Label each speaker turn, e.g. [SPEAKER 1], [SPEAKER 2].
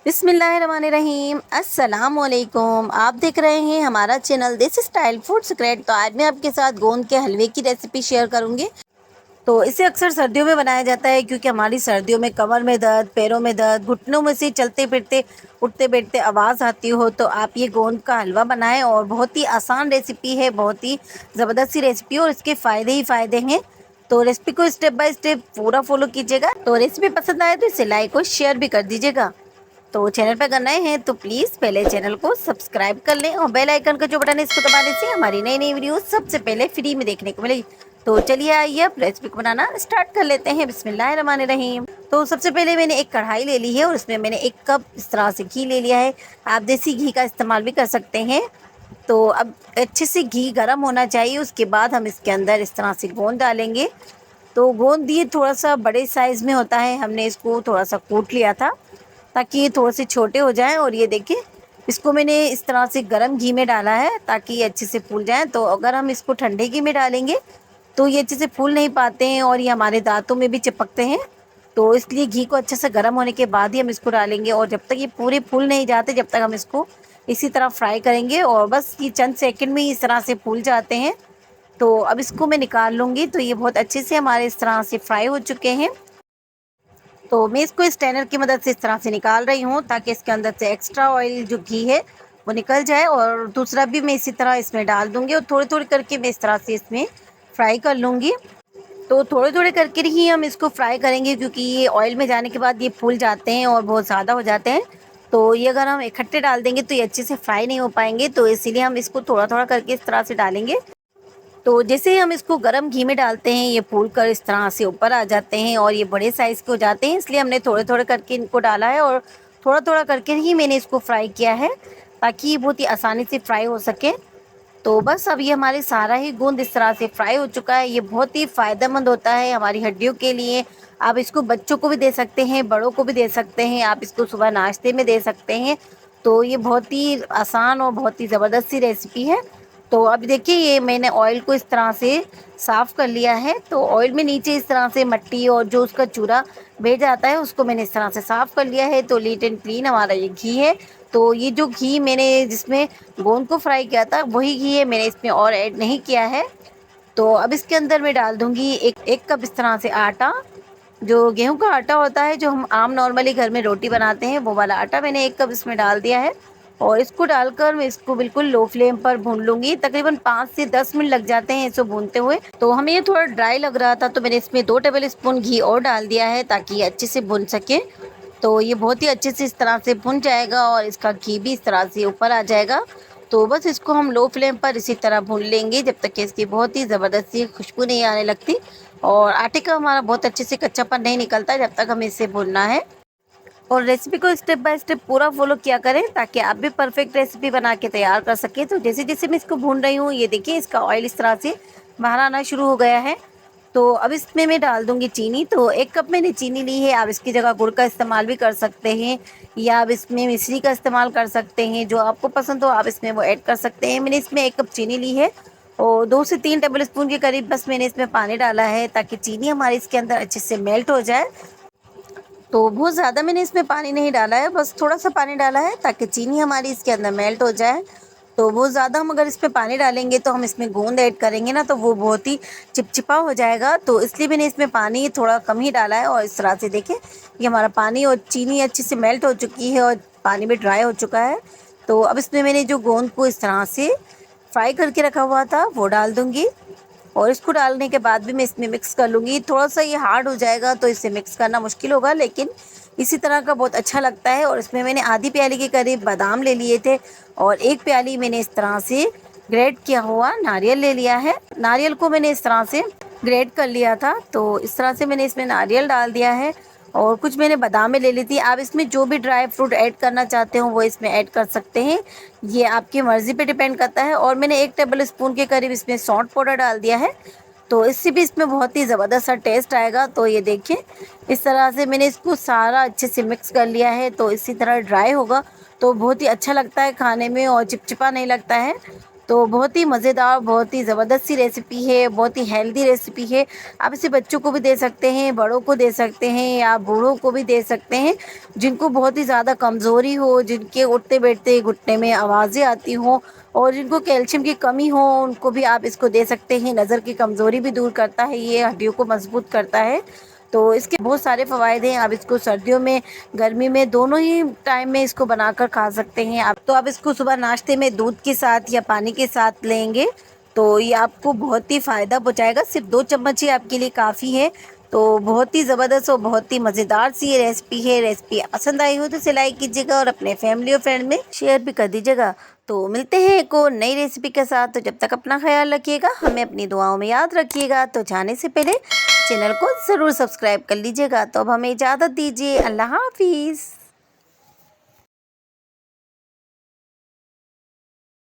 [SPEAKER 1] बिस्मिल्लाहिर्रहमानिर्रहीम अस्सलामुअलैकुम। आप देख रहे हैं हमारा चैनल देसी स्टाइल फूड सीक्रेट। तो आज मैं आपके साथ गोंद के हलवे की रेसिपी शेयर करूंगी। तो इसे अक्सर सर्दियों में बनाया जाता है क्योंकि हमारी सर्दियों में कमर में दर्द, पैरों में दर्द, घुटनों में से चलते फिरते उठते बैठते आवाज़ आती हो तो आप ये गोंद का हलवा बनाएं। और बहुत ही आसान रेसिपी है, बहुत ही ज़बरदस्त सी रेसिपी और इसके फ़ायदे ही फ़ायदे हैं। तो रेसिपी को स्टेप बाय स्टेप पूरा फॉलो कीजिएगा। तो रेसिपी पसंद आए तो इसे लाइक और शेयर भी कर दीजिएगा। तो चैनल पर अगर नए हैं तो प्लीज़ पहले चैनल को सब्सक्राइब कर लें और बेल आइकन का जो बटन है इसको दबाने से हमारी नई नई वीडियो सबसे पहले फ्री में देखने को मिलेगी। तो चलिए आइए अब रेसिपी को बनाना स्टार्ट कर लेते हैं। बिस्मिल्लाहिर्रहमानिर्रहीम। तो सबसे पहले मैंने एक कढ़ाई ले ली है और उसमें मैंने 1 कप इस तरह से घी ले लिया है। आप देसी घी का इस्तेमाल भी कर सकते हैं। तो अब अच्छे से घी गर्म होना चाहिए। उसके बाद हम इसके अंदर इस तरह से गोंद डालेंगे। तो गोंद ये थोड़ा सा बड़े साइज़ में होता है, हमने इसको थोड़ा सा कूट लिया था ताकि ये थोड़े से छोटे हो जाएं। और ये देखिए, इसको मैंने इस तरह से गरम घी में डाला है ताकि ये अच्छे से फूल जाएं। तो अगर हम इसको ठंडे घी में डालेंगे तो ये अच्छे से फूल नहीं पाते हैं और ये हमारे दांतों में भी चिपकते हैं। तो इसलिए घी को अच्छे से गर्म होने के बाद ही हम इसको डालेंगे और जब तक ये पूरे फूल नहीं जाते जब तक हम इसको इसी तरह फ्राई करेंगे। और बस ये चंद सेकंड में ही इस तरह से फूल जाते हैं। तो अब इसको मैं निकाल लूँगी। तो ये बहुत अच्छे से हमारे इस तरह से फ्राई हो चुके हैं। तो मैं इसको स्टैनर की मदद से इस तरह से निकाल रही हूँ ताकि इसके अंदर से एक्स्ट्रा ऑयल जो घी है वो निकल जाए। और दूसरा भी मैं इसी तरह इसमें डाल दूँगी और थोड़ी थोड़ी करके मैं इस तरह से इसमें फ्राई कर लूँगी। तो थोड़े थोड़े करके ही हम इसको फ्राई करेंगे क्योंकि ये ऑयल में जाने के बाद ये फूल जाते हैं और बहुत ज़्यादा हो जाते हैं। तो ये अगर हम इकट्ठे डाल देंगे तो ये अच्छे से फ्राई नहीं हो पाएंगे। तो इसीलिए हम इसको थोड़ा थोड़ा करके इस तरह से डालेंगे। तो जैसे ही हम इसको गरम घी में डालते हैं ये फूल कर इस तरह से ऊपर आ जाते हैं और ये बड़े साइज़ के हो जाते हैं। इसलिए हमने थोड़े थोड़े करके इनको डाला है और थोड़ा थोड़ा करके ही मैंने इसको फ्राई किया है ताकि ये बहुत ही आसानी से फ्राई हो सके। तो बस अब ये हमारे सारा ही गोंद इस तरह से फ्राई हो चुका है। ये बहुत ही फ़ायदेमंद होता है हमारी हड्डियों के लिए। आप इसको बच्चों को भी दे सकते हैं, बड़ों को भी दे सकते हैं। आप इसको सुबह नाश्ते में दे सकते हैं। तो ये बहुत ही आसान और बहुत ही ज़बरदस्त सी रेसिपी है। तो अब देखिए, ये मैंने ऑयल को इस तरह से साफ़ कर लिया है। तो ऑयल में नीचे इस तरह से मिट्टी और जो उसका चूरा बैठ जाता है उसको मैंने इस तरह से साफ़ कर लिया है। तो नीट एंड क्लीन हमारा ये घी है। तो ये जो घी मैंने जिसमें गोंद को फ्राई किया था वही घी है, मैंने इसमें और ऐड नहीं किया है। तो अब इसके अंदर मैं डाल दूँगी एक कप इस तरह से आटा। जो गेहूँ का आटा होता है जो हम आम नॉर्मली घर में रोटी बनाते हैं वो वाला आटा मैंने 1 कप इसमें डाल दिया है। और इसको डालकर मैं इसको बिल्कुल लो फ्लेम पर भून लूँगी। तकरीबन 5 से 10 मिनट लग जाते हैं इसको भूनते हुए। तो हमें ये थोड़ा ड्राई लग रहा था तो मैंने इसमें 2 टेबल स्पून घी और डाल दिया है ताकि ये अच्छे से भुन सके। तो ये बहुत ही अच्छे से इस तरह से भुन जाएगा और इसका घी भी इस तरह से ऊपर आ जाएगा। तो बस इसको हम लो फ्लेम पर इसी तरह भून लेंगे जब तक कि इसकी बहुत ही ज़बरदस्त सी खुशबू नहीं आने लगती और आटे का हमारा बहुत अच्छे से कच्चापन नहीं निकलता जब तक हमें इसे भूनना है। और रेसिपी को स्टेप बाय स्टेप पूरा फॉलो किया करें ताकि आप भी परफेक्ट रेसिपी बना के तैयार कर सकें। तो जैसे जैसे मैं इसको भून रही हूँ ये देखिए, इसका ऑयल इस तरह से बाहर आना शुरू हो गया है। तो अब इसमें मैं डाल दूँगी चीनी। तो 1 कप मैंने चीनी ली है। आप इसकी जगह गुड़ का इस्तेमाल भी कर सकते हैं या आप इसमें मिश्री का इस्तेमाल कर सकते हैं। जो आपको पसंद हो आप इसमें वो ऐड कर सकते हैं। मैंने इसमें 1 कप चीनी ली है और 2 से 3 टेबल स्पून के करीब बस मैंने इसमें पानी डाला है ताकि चीनी हमारी इसके अंदर अच्छे से मेल्ट हो जाए। तो बहुत ज़्यादा मैंने इसमें पानी नहीं डाला है, बस थोड़ा-सा पानी डाला है ताकि चीनी हमारी इसके अंदर मेल्ट हो जाए। तो बहुत ज़्यादा हम अगर इसमें पानी डालेंगे तो हम इसमें गोंद ऐड करेंगे ना तो वो बहुत ही चिपचिपा हो जाएगा। तो इसलिए मैंने इसमें पानी थोड़ा कम ही डाला है। और इस तरह से देखिए, ये हमारा पानी और चीनी अच्छे से मेल्ट हो चुकी है और पानी भी ड्राई हो चुका है। तो अब इसमें मैंने जो गोंद को इस तरह से फ्राई करके रखा हुआ था वो डाल दूँगी। और इसको डालने के बाद भी मैं इसमें मिक्स कर लूँगी। थोड़ा-सा ये हार्ड हो जाएगा तो इसे मिक्स करना मुश्किल होगा, लेकिन इसी तरह का बहुत अच्छा लगता है। और इसमें मैंने आधी प्याली के करीब बादाम ले लिए थे और 1 प्याली मैंने इस तरह से ग्रेट किया हुआ नारियल ले लिया है। नारियल को मैंने इस तरह से ग्रेट कर लिया था। तो इस तरह से मैंने इसमें नारियल डाल दिया है और कुछ मैंने बादामें ले ली थी। आप इसमें जो भी ड्राई फ्रूट ऐड करना चाहते हो वो इसमें ऐड कर सकते हैं, ये आपकी मर्ज़ी पे डिपेंड करता है। और मैंने 1 टेबल स्पून के करीब इसमें सौंठ पाउडर डाल दिया है। तो इससे भी इसमें बहुत ही ज़बरदस्त सा टेस्ट आएगा। तो ये देखिए, इस तरह से मैंने इसको सारा अच्छे से मिक्स कर लिया है। तो इसी तरह ड्राई होगा तो बहुत ही अच्छा लगता है खाने में और चिपचिपा नहीं लगता है। तो बहुत ही मज़ेदार, बहुत ही ज़बरदस्त सी रेसिपी है, बहुत ही हेल्दी रेसिपी है। आप इसे बच्चों को भी दे सकते हैं, बड़ों को दे सकते हैं या बूढ़ों को भी दे सकते हैं, जिनको बहुत ही ज़्यादा कमज़ोरी हो, जिनके उठते-बैठते घुटने में आवाज़ें आती हों और जिनको कैल्शियम की कमी हो, उनको भी आप इसको दे सकते हैं। नज़र की कमज़ोरी भी दूर करता है ये, हड्डियों को मज़बूत करता है। तो इसके बहुत सारे फ़वाइद हैं। आप इसको सर्दियों में, गर्मी में दोनों ही टाइम में इसको बनाकर खा सकते हैं। आप इसको सुबह नाश्ते में दूध के साथ या पानी के साथ लेंगे तो ये आपको बहुत ही फ़ायदा पहुँचाएगा। सिर्फ़ 2 चम्मच ही आपके लिए काफ़ी है। तो बहुत ही ज़बरदस्त और बहुत ही मज़ेदार सी ये रेसिपी है। रेसिपी पसंद आई हो तो इसे लाइक कीजिएगा और अपने फैमिली और फ्रेंड में शेयर भी कर दीजिएगा। तो मिलते हैं एक और नई रेसिपी के साथ। तो जब तक अपना ख़्याल रखिएगा, हमें अपनी दुआओं में याद रखिएगा। तो जाने से पहले चैनल को ज़रूर सब्सक्राइब कर लीजिएगा। तो अब हमें इजाज़त दीजिए। अल्लाह हाफ़िज़।